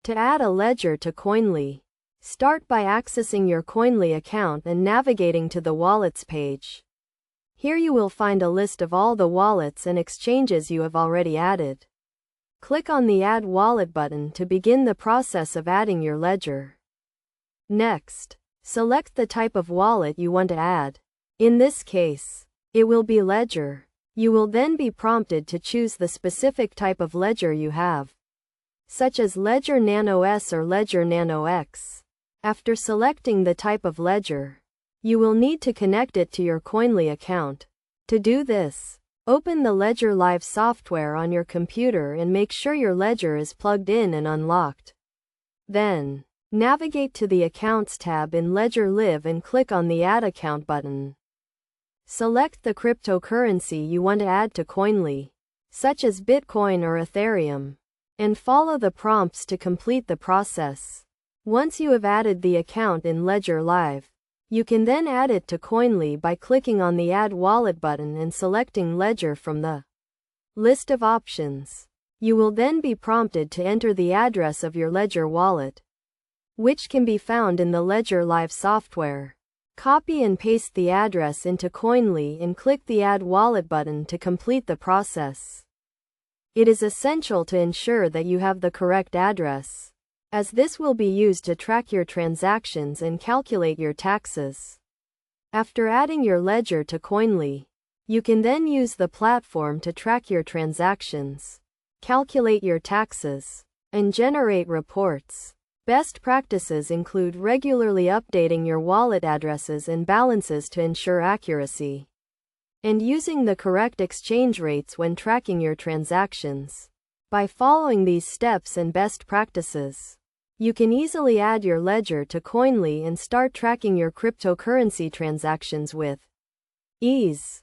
To add a ledger to Koinly, start by accessing your Koinly account and navigating to the Wallets page. Here you will find a list of all the wallets and exchanges you have already added. Click on the Add Wallet button to begin the process of adding your ledger. Next, select the type of wallet you want to add. In this case, it will be Ledger. You will then be prompted to choose the specific type of ledger you have, such as Ledger Nano S or Ledger Nano X. After selecting the type of ledger, you will need to connect it to your Koinly account. To do this, open the Ledger Live software on your computer and make sure your ledger is plugged in and unlocked. Then, navigate to the Accounts tab in Ledger Live and click on the Add Account button. Select the cryptocurrency you want to add to Koinly, such as Bitcoin or Ethereum, and follow the prompts to complete the process. Once you have added the account in Ledger Live, you can then add it to Koinly by clicking on the Add Wallet button and selecting Ledger from the list of options. You will then be prompted to enter the address of your Ledger wallet, which can be found in the Ledger Live software. Copy and paste the address into Koinly and click the Add Wallet button to complete the process. It is essential to ensure that you have the correct address, as this will be used to track your transactions and calculate your taxes. After adding your ledger to Koinly, you can then use the platform to track your transactions, calculate your taxes, and generate reports. Best practices include regularly updating your wallet addresses and balances to ensure accuracy, and using the correct exchange rates when tracking your transactions. By following these steps and best practices, you can easily add your ledger to Koinly and start tracking your cryptocurrency transactions with ease.